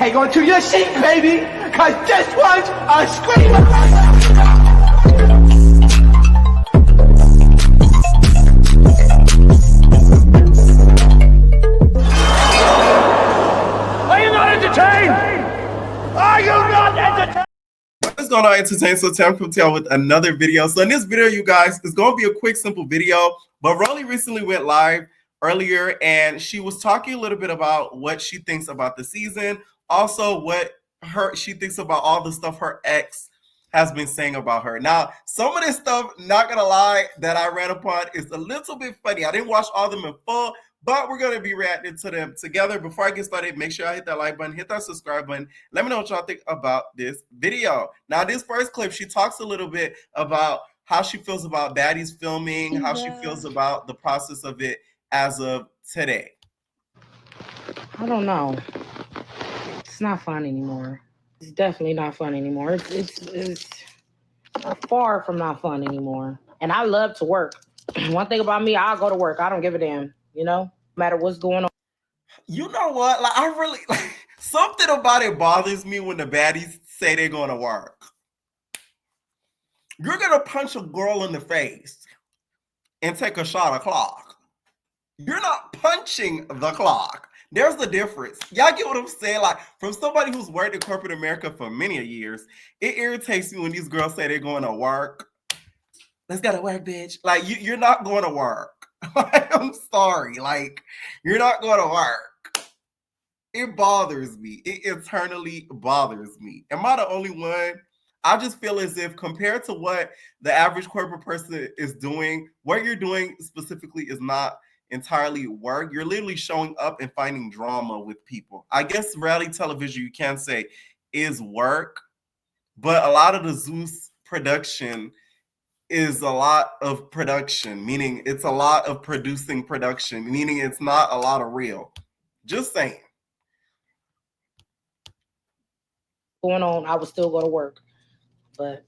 Hang on to your seat, baby, cause this one's a screamer. Are you not entertained? Are you not entertained? What is going on, Entertain? So Tam come to y'all with another video. So in this video, you guys, it's going to be a quick, simple video. But Rollie recently went live earlier, and she was talking a little bit about what she thinks about the season. Also, what she thinks about all the stuff her ex has been saying about her. Now, some of this stuff, not going to lie, that I ran upon is a little bit funny. I didn't watch all of them in full, but we're going to be reacting to them together. Before I get started, make sure I hit that like button, hit that subscribe button. Let me know what y'all think about this video. Now, this first clip, she talks a little bit about how she feels about baddies filming, how she feels about the process of it as of today. I don't know. It's not fun anymore. It's definitely not fun anymore. It's far from not fun anymore. And I love to work. One thing about me, I'll go to work. I don't give a damn, you know, no matter what's going on. You know what? Like, I really, something about it bothers me when the baddies say they're going to work. You're going to punch a girl in the face and take a shot of clock. You're not punching the clock. There's the difference. Y'all get what I'm saying? Like, from somebody who's worked in corporate America for many years, it irritates me when these girls say they're going to work. Let's go to work, bitch. Like, you're not going to work. I'm sorry. Like, you're not going to work. It bothers me. It eternally bothers me. Am I the only one? I just feel as if compared to what the average corporate person is doing, what you're doing specifically is not entirely work. You're literally showing up and finding drama with people. I guess reality television, you can say, is work, but a lot of the Zeus production is a lot of production, meaning it's a lot of producing production, meaning it's not a lot of real. Just saying. Going on, I would still go to work. But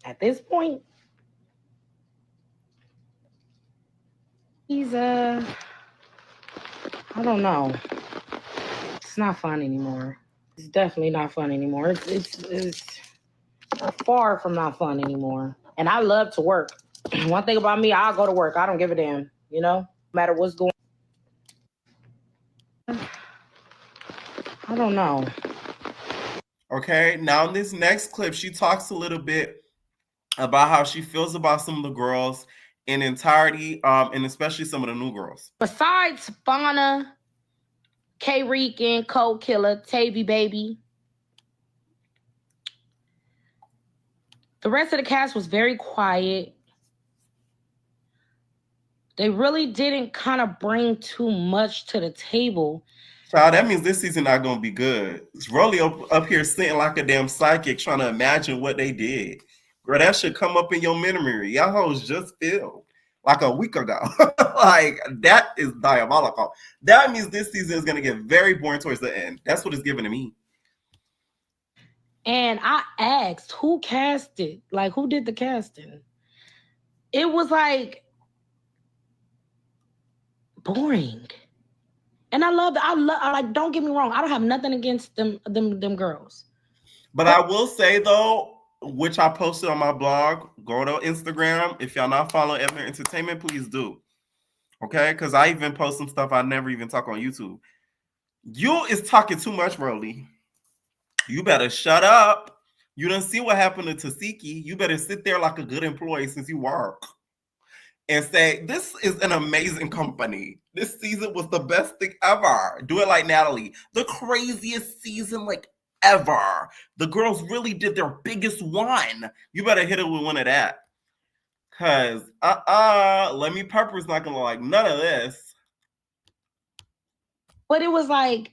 at this point, he's I don't know. It's not fun anymore. It's definitely not fun anymore. It's far from not fun anymore. And I love to work. One thing about me, I'll go to work. I don't give a damn, you know, no matter what's going on. I don't know. Okay, now in this next clip, she talks a little bit about how she feels about some of the girls in entirety, and especially some of the new girls. Besides Fauna, K-Rican, Cold Killer, Tavy Baby, the rest of the cast was very quiet. They really didn't kind of bring too much to the table. Child, that means this season not gonna be good. Rollie up here sitting like a damn psychic trying to imagine what they did. Girl, that should come up in your memory. Y'all hoes just filmed like a week ago. Like, that is diabolical. That means this season is gonna get very boring towards the end. That's what it's giving to me. And I asked, who cast it? Like, who did the casting? It was like boring. And I love, like, don't get me wrong, I don't have nothing against them girls. But I will say though, which I posted on my blog, go to Instagram. If y'all not following Evan Entertainment, please do. Okay? Because I even post some stuff I never even talk on YouTube. You is talking too much, Rollie. You better shut up. You didn't see what happened to Tasiki. You better sit there like a good employee since you work and say, this is an amazing company. This season was the best thing ever. Do it like Natalie. The craziest season like ever. The girls really did their biggest one. You better hit it with one of that. Because, Lemmy Pepper's not going to like none of this. But it was like,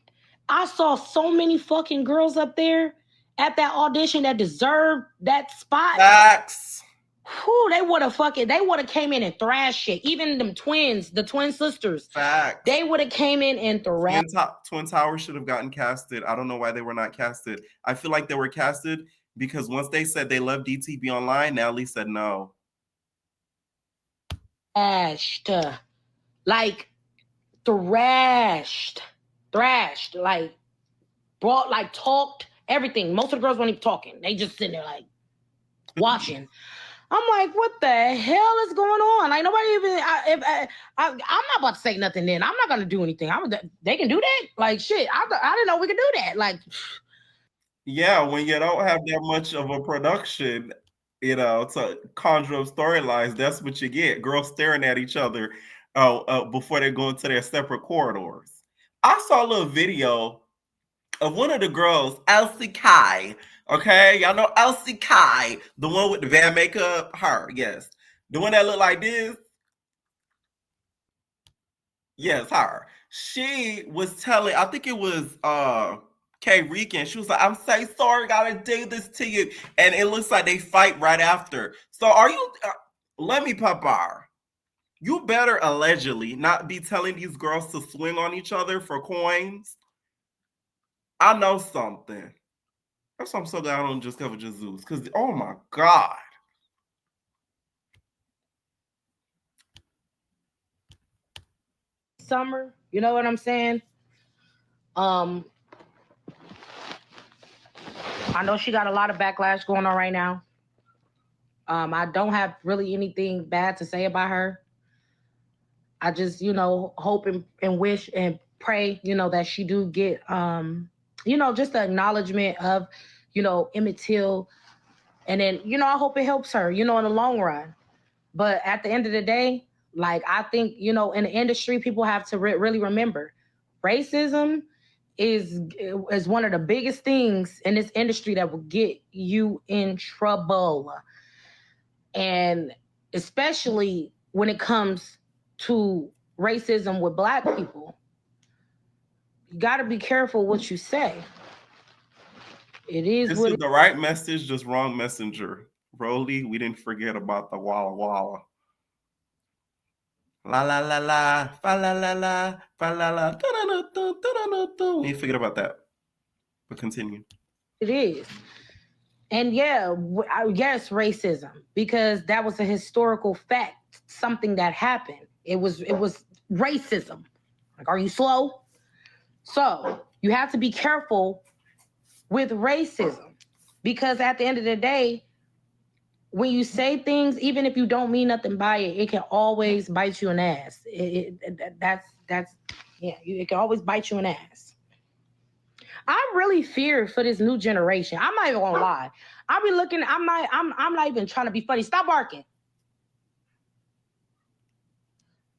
I saw so many fucking girls up there at that audition that deserved that spot. Facts. Whew, they would have came in and thrashed it. Even them twins, the twin sisters. Facts. They would have came in and thrashed. Twin Towers should have gotten casted. I don't know why they were not casted. I feel like they were casted because once they said they love DTB Online, Natalie said no. Thrashed. Like, thrashed. thrashed, like brought, like talked, everything. Most of the girls weren't even talking. They just sitting there like watching. I'm like, what the hell is going on? Like nobody even. I'm not about to say nothing. Then I'm not gonna do anything. They can do that. Like shit. I didn't know we could do that. Like, yeah, when you don't have that much of a production, to conjure up storylines, that's what you get. Girls staring at each other before they go into their separate corridors. I saw a little video of one of the girls, Elsie Kai. Okay, y'all know Elsie Kai, the one with the van makeup. Her, yes, the one that looked like this. Yes, her. She was telling, I think it was Kay Regan. She was like, I'm so sorry, gotta do this to you. And it looks like they fight right after. So are you let me pop our. You better allegedly not be telling these girls to swing on each other for coins. I know something. That's why I'm so glad I don't just cover Jesus. Because oh my God. summer, you know what I'm saying? I know she got a lot of backlash going on right now. I don't have really anything bad to say about her. I just, hope and wish and pray, that she do get, just the acknowledgement of, Emmett Till. And then, I hope it helps her, in the long run. But at the end of the day, like, I think, in the industry, people have to really remember racism is one of the biggest things in this industry that will get you in trouble. And especially when it comes to racism with Black people, you got to be careful what you say. It is This what is the right message, just wrong messenger. Rollie, we didn't forget about the Walla Walla. La la la la, fa la la la, fa la la, da da da da da da da. We didn't forget about that. But continue. it is. And yeah, yes, racism, because that was a historical fact, something that happened. It was racism. Like, are you slow? So you have to be careful with racism, because at the end of the day, when you say things, even if you don't mean nothing by it, it can always bite you in the ass. That's yeah, it can always bite you in the ass. I really fear for this new generation. I'm not even gonna lie. I be looking. I'm not even trying to be funny. Stop barking.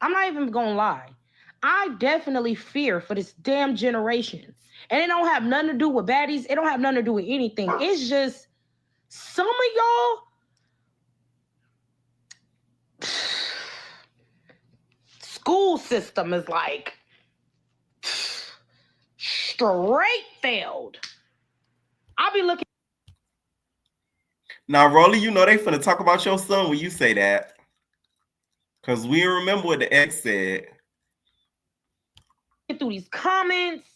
I'm not even gonna lie. I definitely fear for this damn generation, and it don't have nothing to do with baddies. It don't have nothing to do with anything. It's just some of y'all. School system is like straight failed. I'll be looking. Now, Rollie, you know they finna talk about your son when you say that. Because we remember what the ex said. Through these comments,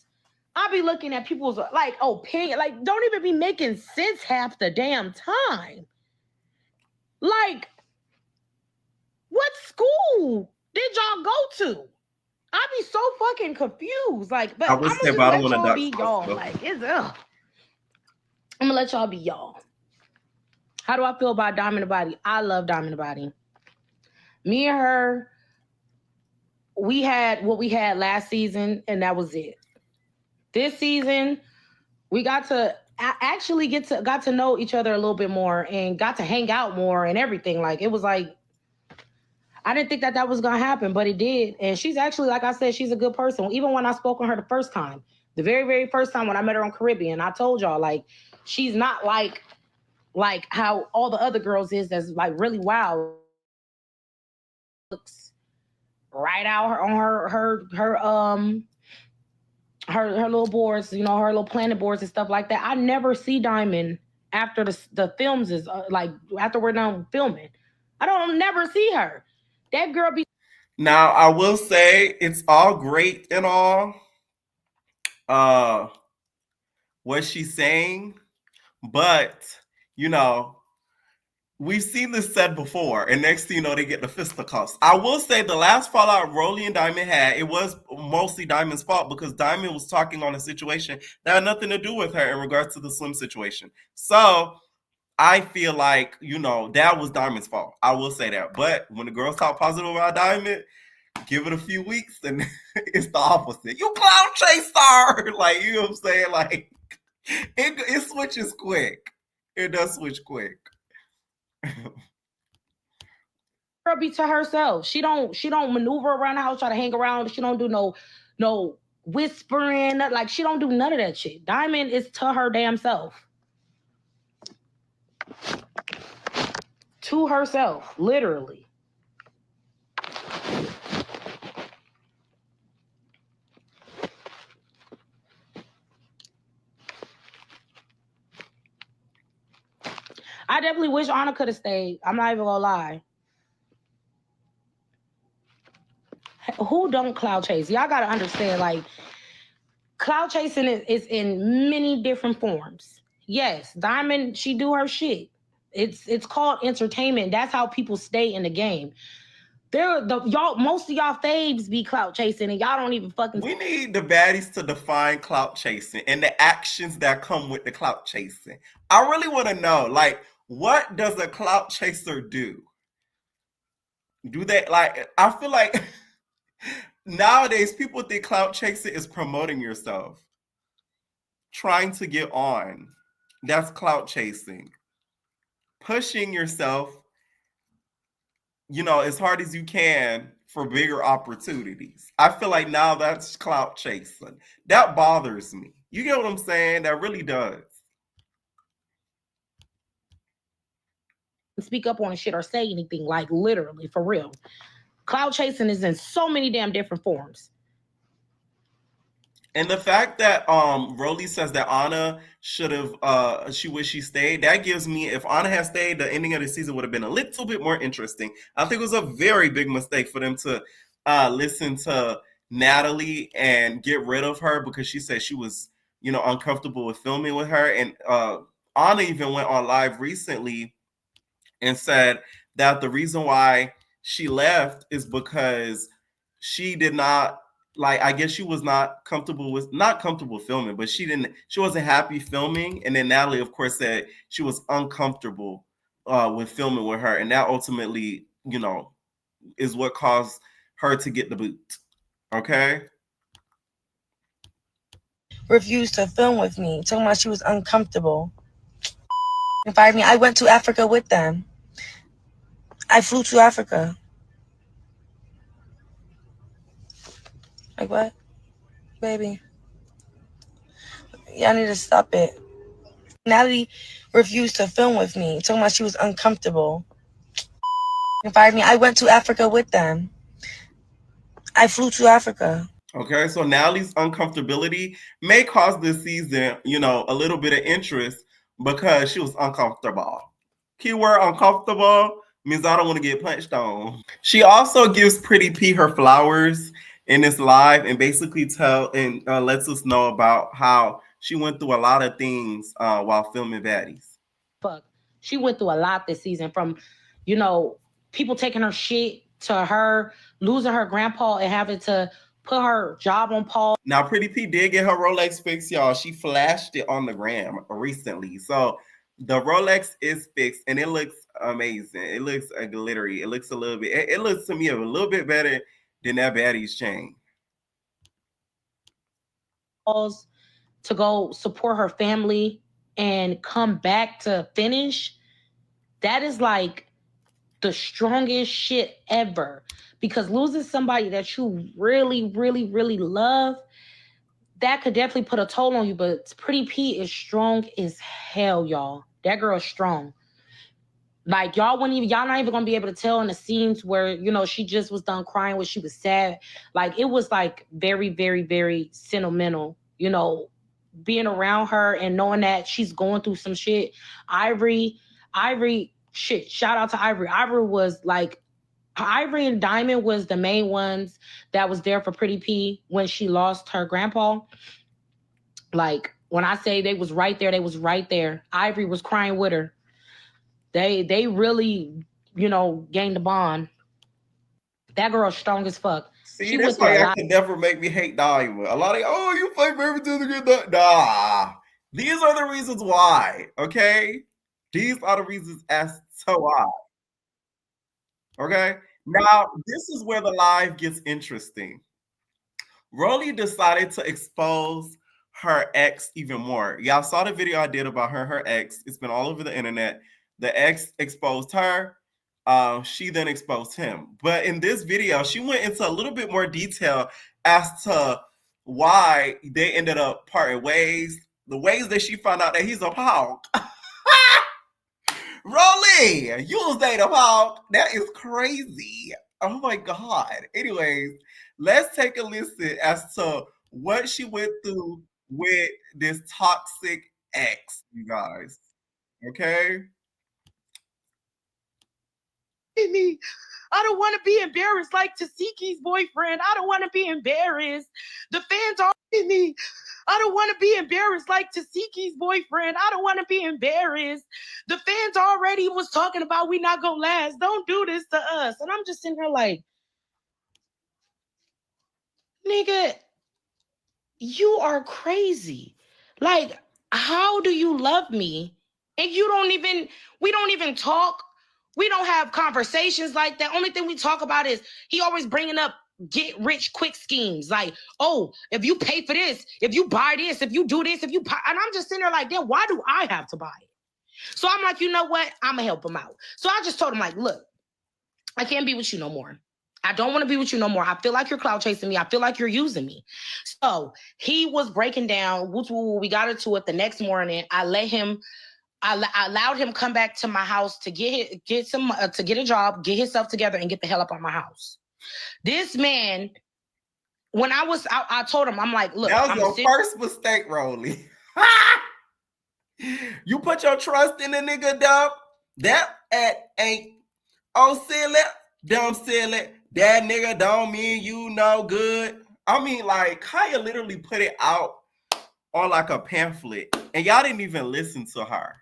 I'll be looking at people's like opinion, like don't even be making sense half the damn time. Like, what school did y'all go to? I be so fucking confused. Like, but I'm gonna just let y'all be y'all. Like, I'm gonna let y'all be y'all. How do I feel about Diamond the Body? I love Diamond the Body. Me and her, we had what we had last season, and that was it. This season, we got to actually got to know each other a little bit more and got to hang out more and everything. Like, it was like, I didn't think that was gonna happen, but it did. And she's actually, like I said, she's a good person. Even when I spoke on her the first time, the very, very first time when I met her on Caribbean, I told y'all, like, she's not like how all the other girls is that's like really wild. Looks right out on her little boards, her little planet boards and stuff like that. I never see Diamond after the films is like after we're done filming. I don't never see her. That girl be. Now I will say it's all great and all. What she's saying, but we've seen this said before, and next thing you know, they get the fisticuffs. I will say the last fallout Rollie and Diamond had, it was mostly Diamond's fault because Diamond was talking on a situation that had nothing to do with her in regards to the Slim situation. So I feel like, that was Diamond's fault. I will say that. But when the girls talk positive about Diamond, give it a few weeks and it's the opposite. You clown chaser! Like, you know what I'm saying? Like, it switches quick. It does switch quick. Girl be to herself. She don't maneuver around the house, try to hang around. She don't do no whispering. Like, she don't do none of that shit. Diamond is to her damn self. To herself, literally. I definitely wish Anna could have stayed. I'm not even gonna lie. Who don't cloud chase? Y'all gotta understand, like, cloud chasing is in many different forms. Yes, Diamond, she do her shit. It's called entertainment. That's how people stay in the game. Most of y'all faves be clout chasing and y'all don't even fucking. We need the baddies to define clout chasing and the actions that come with the clout chasing. I really want to know, like, what does a clout chaser do? Do they, like, I feel like nowadays people think clout chasing is promoting yourself, trying to get on. That's clout chasing. Pushing yourself, as hard as you can for bigger opportunities. I feel like now that's clout chasing. That bothers me. You get what I'm saying? That really does. Speak up on shit or say anything, like, literally, for real. Cloud chasing is in so many damn different forms. And the fact that Rollie says that Anna should have she wished she stayed, that gives me, if Anna had stayed, the ending of the season would have been a little bit more interesting. I think it was a very big mistake for them to listen to Natalie and get rid of her because she said she was, uncomfortable with filming with her. And Anna even went on live recently and said that the reason why she left is because she did not, like, I guess she was not comfortable filming, but she wasn't happy filming. And then Natalie, of course, said she was uncomfortable with filming with her. And that ultimately, is what caused her to get the boot. Okay. Refused to film with me, talking about she was uncomfortable. And fired me. I went to Africa with them. I flew to Africa. Like, what? Baby. Y'all need to stop it. Natalie refused to film with me, talking about she was uncomfortable. And fired me. I went to Africa with them. I flew to Africa. Okay, so Natalie's uncomfortability may cause this season, a little bit of interest because she was uncomfortable. Keyword uncomfortable means I don't want to get punched on. She also gives Pretty P her flowers in this live and basically lets us know about how she went through a lot of things while filming Baddies. Fuck, she went through a lot this season, from people taking her shit to her losing her grandpa and having to put her job on pause. Now, Pretty P did get her Rolex fixed, y'all. She flashed it on the gram recently. So the Rolex is fixed and it looks amazing. It looks glittery. It looks a little bit, it looks to me a little bit better than that Baddies chain. To go support her family and come back to finish. That is like the strongest shit ever, because losing somebody that you really, really, really love, that could definitely put a toll on you. But Pretty P is strong as hell, y'all. That girl is strong. Like, y'all not even gonna be able to tell in the scenes where, she just was done crying, when she was sad. Like, it was like very, very, very sentimental, being around her and knowing that she's going through some shit. Ivory, shit, shout out to Ivory. Ivory and Diamond was the main ones that was there for Pretty P when she lost her grandpa. Like, when I say they was right there, they was right there. Ivory was crying with her. They really, gained a bond. That girl's strong as fuck. See, She that's went through why a y'all lot. can never make me hate Diamond. A lot of oh, you fight for everything to get that. Nah. These are the reasons why, okay? These are the reasons as to why. Okay? Now, this is where the live gets interesting. Rollie decided to expose her ex even more. Y'all saw the video I did about her ex. It's been all over the internet. The ex exposed her. She then exposed him. But in this video, she went into a little bit more detail as to why they ended up parting ways, the ways that she found out that he's a hawk. Rollie, you was dating a hawk. That is crazy. Oh my God. Anyways, let's take a listen as to what she went through with this toxic ex, you guys. Okay? Me. I don't want to be embarrassed like Tasiki's boyfriend. I don't want to be embarrassed. The fans are me. I don't want to be embarrassed like Tasiki's boyfriend. I don't want to be embarrassed. The fans already was talking about we not gonna last. Don't do this to us. And I'm just sitting here like, nigga, you are crazy. Like, how do you love me? And we don't even talk. We don't have conversations like that. Only thing we talk about is he always bringing up get rich quick schemes. Like, oh, if you pay for this, if you buy this, if you do this, and I'm just sitting there like, then why do I have to buy it? So I'm like, you know what? I'm gonna help him out. So I just told him like, look, I can't be with you no more. I don't want to be with you no more. I feel like you're clout chasing me. I feel like you're using me. So he was breaking down. We got into it the next morning. I allowed him come back to my house to get a job, get himself together, and get the hell up out my house. This man, when I told him, I'm like, look, that was your first mistake, Rollie. You put your trust in the nigga, dumb. That ain't silly, dumb silly. That nigga don't mean you no good. I mean, like, Kaya literally put it out on like a pamphlet, and y'all didn't even listen to her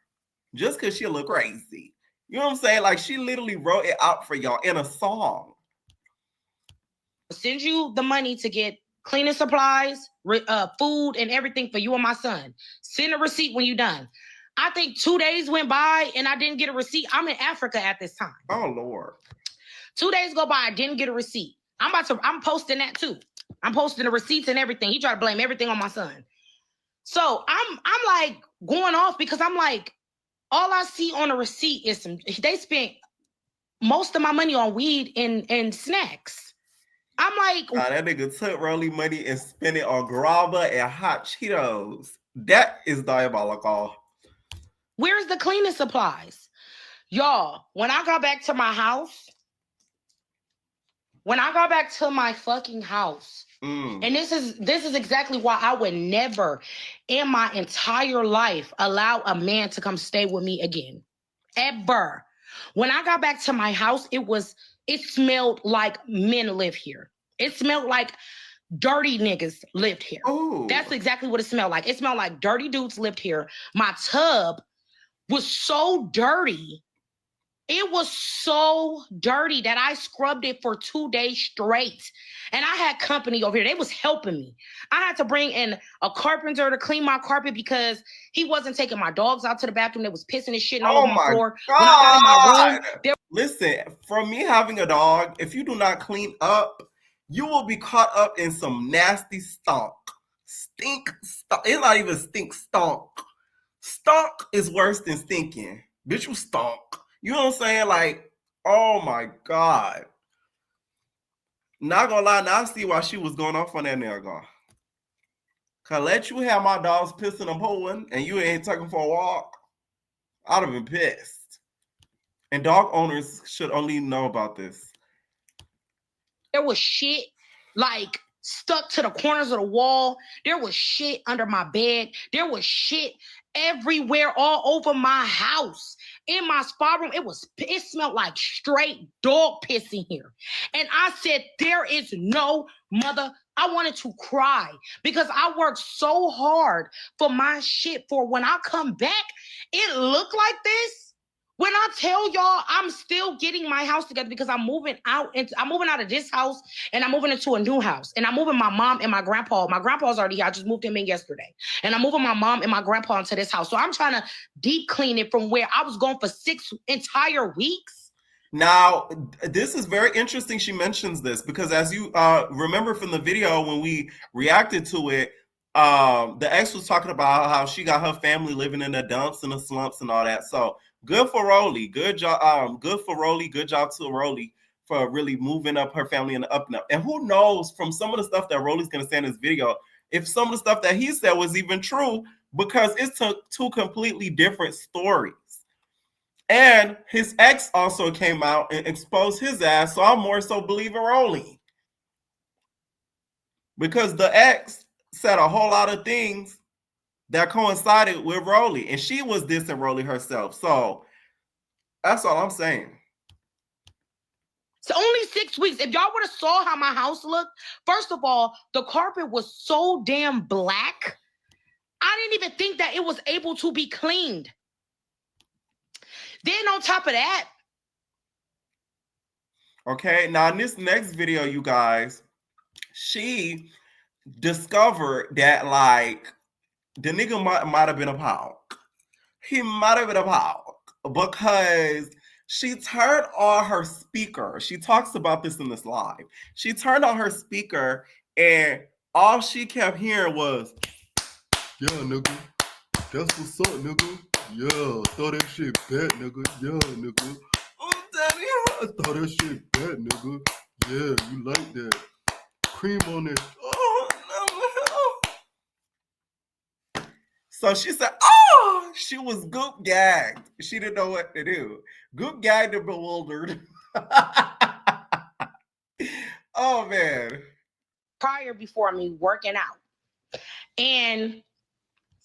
just because she look crazy. You know what I'm saying? Like, she literally wrote it out for y'all in a song. Send you the money to get cleaning supplies, food, and everything for you and my son. Send a receipt when you're done. I think 2 days went by and I didn't get a receipt. I'm in Africa at this time. Oh, Lord. 2 days go by, I didn't get a receipt. I'm posting that too. I'm posting the receipts and everything. He tried to blame everything on my son. So I'm like going off because I'm like, all I see on the receipt is they spent most of my money on weed and snacks. I'm like, that nigga took Rollie money and spent it on grabba and hot Cheetos. That is diabolical. Where's the cleaning supplies? Y'all, when I got back to my house, fucking house, and this is exactly why I would never in my entire life allow a man to come stay with me again. Ever. When I got back to my house, it smelled like men live here. It smelled like dirty niggas lived here. Ooh. That's exactly what it smelled like. It smelled like dirty dudes lived here. My tub was so dirty. It was so dirty that I scrubbed it for 2 days straight. And I had company over here. They was helping me. I had to bring in a carpenter to clean my carpet because he wasn't taking my dogs out to the bathroom. They was pissing and shitting all over my floor. God. When I got in my room, listen, from me having a dog, if you do not clean up, you will be caught up in some nasty stunk. Stink. It's not even stink, stunk. Stunk is worse than stinking. Bitch, you stunk. You know what I'm saying? Like, oh my God. Not gonna lie, now I see why she was going off on that nigga. Cause let you have my dogs pissing and pulling and you ain't taking for a walk, I'd have been pissed. And dog owners should only know about this. There was shit like stuck to the corners of the wall. There was shit under my bed. There was shit everywhere, all over my house. In my spa room, it smelled like straight dog piss in here. And I said, there is no mother. I wanted to cry because I worked so hard for my shit for when I come back, it looked like this. When I tell y'all, I'm still getting my house together because I'm moving out of this house and I'm moving into a new house. And I'm moving my mom and my grandpa. My grandpa's already here. I just moved him in yesterday. And I'm moving my mom and my grandpa into this house. So I'm trying to deep clean it from where I was going for 6 entire weeks. Now, this is very interesting. She mentions this because as you remember from the video when we reacted to it, the ex was talking about how she got her family living in the dumps and the slumps and all that. So good for Rollie. Good job. Good for Rollie. Good job to Rollie for really moving up her family in the up and up. And who knows from some of the stuff that Rollie's going to say in this video, if some of the stuff that he said was even true, because it's two completely different stories. And his ex also came out and exposed his ass. So I'm more so believing Rollie. Because the ex said a whole lot of things that coincided with Rollie. And she was dissing Rollie herself. So that's all I'm saying. It's only 6 weeks. If y'all would have saw how my house looked, first of all, the carpet was so damn black. I didn't even think that it was able to be cleaned. Then on top of that. Okay, now in this next video, you guys, she discovered that like the nigga might have been a hawk. He might have been a hawk because she turned on her speaker. She talks about this in this live. She turned on her speaker and all she kept hearing was, yeah, nigga. That's what's up, nigga. Yeah, throw that shit back, nigga. Yeah, nigga. oh, Daddy. Throw that shit back, nigga. Yeah, you like that. Cream on that. Oh, no. So she said, oh, she was goop gagged. She didn't know what to do. Goop gagged and bewildered. Oh, man. Prior before me working out. And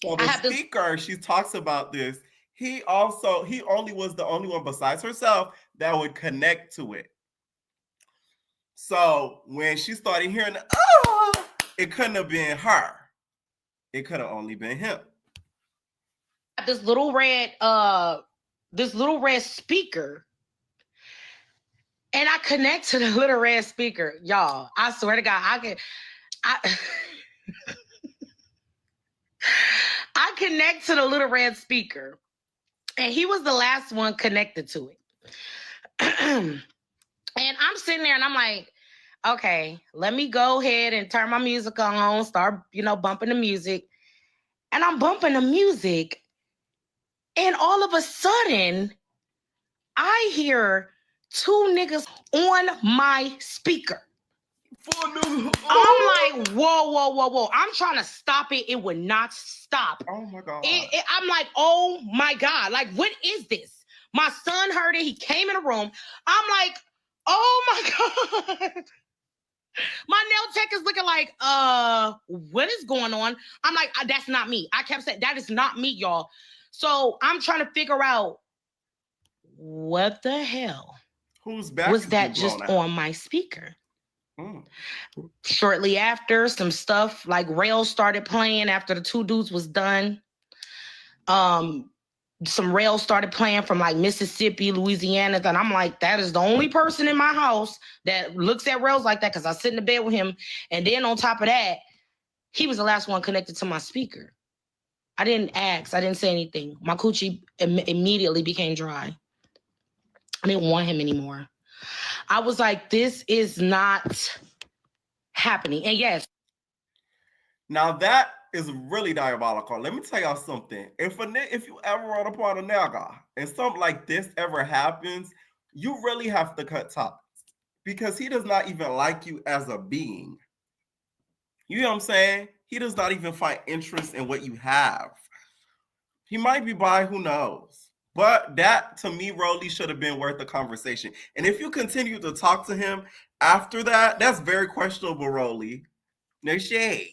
well, the speaker, she talks about this. He only was the only one besides herself that would connect to it. So when she started hearing, oh, it couldn't have been her. It could have only been him. This little red speaker. And I connect to the little red speaker. Y'all, I swear to God, I connect to the little red speaker. And he was the last one connected to it. And I'm sitting there and I'm like, okay, let me go ahead and turn my music on, start, bumping the music. And I'm bumping the music. And all of a sudden, I hear 2 niggas on my speaker. I'm like, whoa. I'm trying to stop it. It would not stop. Oh my God. I'm like, oh my God. Like, what is this? My son heard it. He came in the room. I'm like, oh my God. My nail tech is looking like, what is going on? I'm like, that's not me. I kept saying, that is not me, y'all. So I'm trying to figure out what the hell whose back was that just out? on my speaker. Shortly after, some stuff like rails started playing after the 2 dudes was done. Some rails started playing from like Mississippi, Louisiana. And I'm like, that is the only person in my house that looks at rails like that because I sit in the bed with him. And then on top of that, he was the last one connected to my speaker. I didn't ask. I didn't say anything. My coochie immediately became dry. I didn't want him anymore. I was like, this is not happening. And yes. Now that is really diabolical. Let me tell y'all something. If you ever run upon a nigga and something like this ever happens, you really have to cut ties because he does not even like you as a being. You know what I'm saying? He does not even find interest in what you have. He might be bi, who knows? But that, to me, Rollie should have been worth the conversation. And if you continue to talk to him after that, that's very questionable, Rollie. No shade.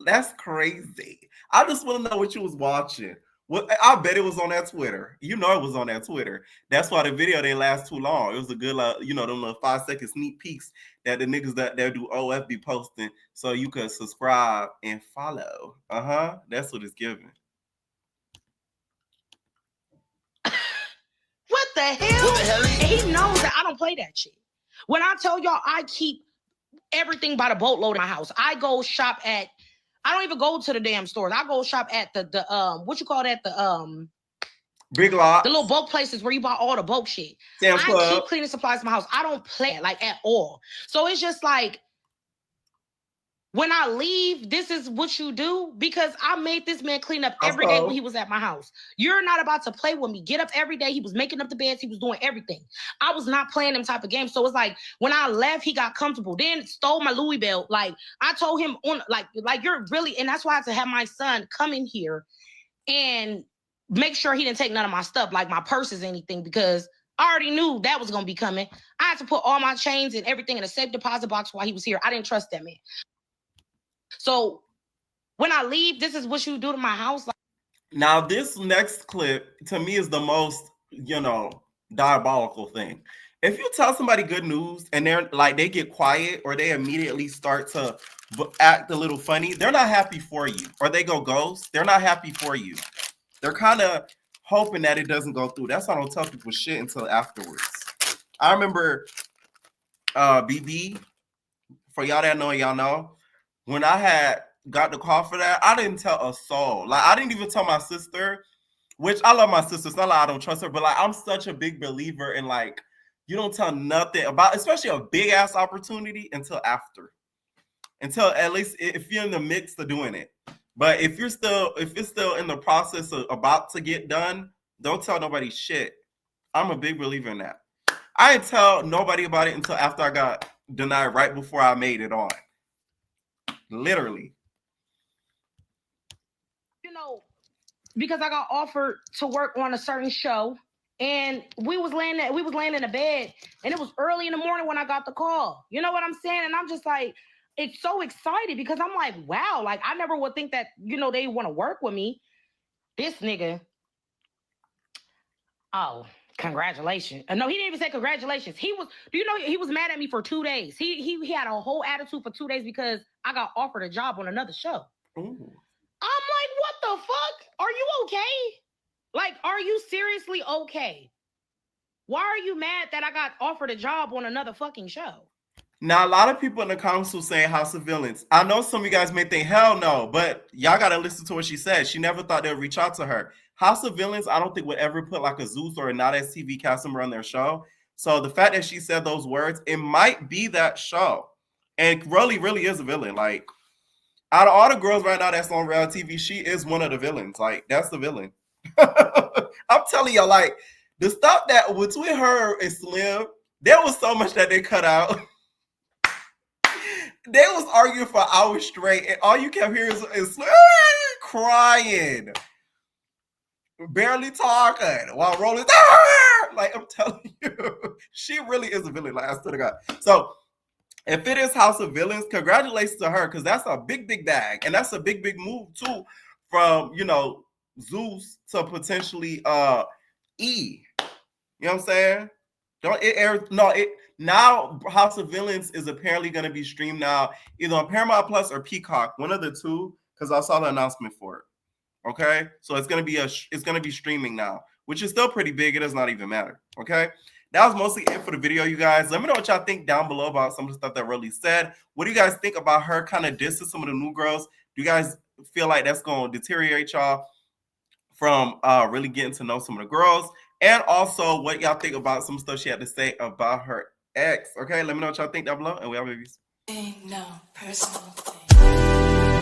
That's crazy. I just want to know what you was watching. Well, I bet it was on that Twitter. You know it was on that Twitter. That's why the video didn't last too long. It was a good, them little 5-second sneak peeks that the niggas that do OF be posting so you could subscribe and follow. That's what it's giving. the hell? What the hell? And he knows that I don't play that shit. When I tell y'all, I keep everything by the boatload in my house. I go shop at, I don't even go to the damn stores. I go shop at the what you call that? The Big lot. the little bulk places where you buy all the bulk shit. Sam's I Club. keep cleaning supplies in my house. I don't play it like at all. So it's just like, when I leave, this is what you do, because I made this man clean up every day when he was at my house. You're not about to play with me. Get up every day. He was making up the beds. He was doing everything. I was not playing them type of games. So it's like, when I left, he got comfortable. Then stole my Louis belt. Like, I told him, on like you're really, and that's why I had to have my son come in here and make sure he didn't take none of my stuff, like my purses, anything, because I already knew that was going to be coming. I had to put all my chains and everything in a safe deposit box while he was here. I didn't trust that man. So when I leave, this is what you do to my house. Now, this next clip to me is the most, diabolical thing. If you tell somebody good news and they're like, they get quiet or they immediately start to act a little funny, they're not happy for you. Or they go ghost, they're not happy for you. They're kind of hoping that it doesn't go through. That's why I don't tell people shit until afterwards. I remember BB, for y'all that know, y'all know, when I had got the call for that, I didn't tell a soul. Like, I didn't even tell my sister, which I love my sister. It's not like I don't trust her, but like, I'm such a big believer in like, you don't tell nothing about, especially a big ass opportunity, until after. Until at least if you're in the mix of doing it. But if it's still in the process of about to get done, don't tell nobody shit. I'm a big believer in that. I didn't tell nobody about it until after I got denied, right before I made it on. Literally. Because I got offered to work on a certain show, and we was laying in a bed, and it was early in the morning when I got the call. You know what I'm saying? And I'm just like, it's so excited, because I'm like, wow, like I never would think that, they want to work with me. This nigga, oh, congratulations. No, he didn't even say congratulations. He was mad at me for 2 days. He had a whole attitude for 2 days because I got offered a job on another show. Ooh. I'm like, what the fuck? Are you okay? Like, are you seriously okay? Why are you mad that I got offered a job on another fucking show? Now, a lot of people in the comments were saying House of Villains. I know some of you guys may think, hell no, but y'all got to listen to what she said. She never thought they'd reach out to her. House of Villains, I don't think would ever put like a Zeus or a Not As TV cast member on their show. So the fact that she said those words, it might be that show. And Rowley really is a villain. Like, out of all the girls right now that's on reality TV, she is one of the villains. Like, that's the villain. I'm telling you, like, the stuff that between her and Slim, there was so much that they cut out. They was arguing for hours straight, and all you kept hearing is Slim crying, barely talking, while Rollie, like, I'm telling you, she really is a villain. Like, I swear to God. So, if it is House of Villains, congratulations to her, because that's a big, big bag. And that's a big, big move, too, from, Zeus to potentially E. You know what I'm saying? Now House of Villains is apparently going to be streamed now, either on Paramount Plus or Peacock, one of the two, because I saw the announcement for it. Okay? So it's going to be streaming now, which is still pretty big. It does not even matter. Okay? That was mostly it for the video, you guys. Let me know what y'all think down below about some of the stuff that Rollie said. What do you guys think about her kind of dissing some of the new girls? Do you guys feel like that's going to deteriorate y'all from really getting to know some of the girls? And also, what y'all think about some stuff she had to say about her ex? Okay, let me know what y'all think down below, and we have babies. No personal thing.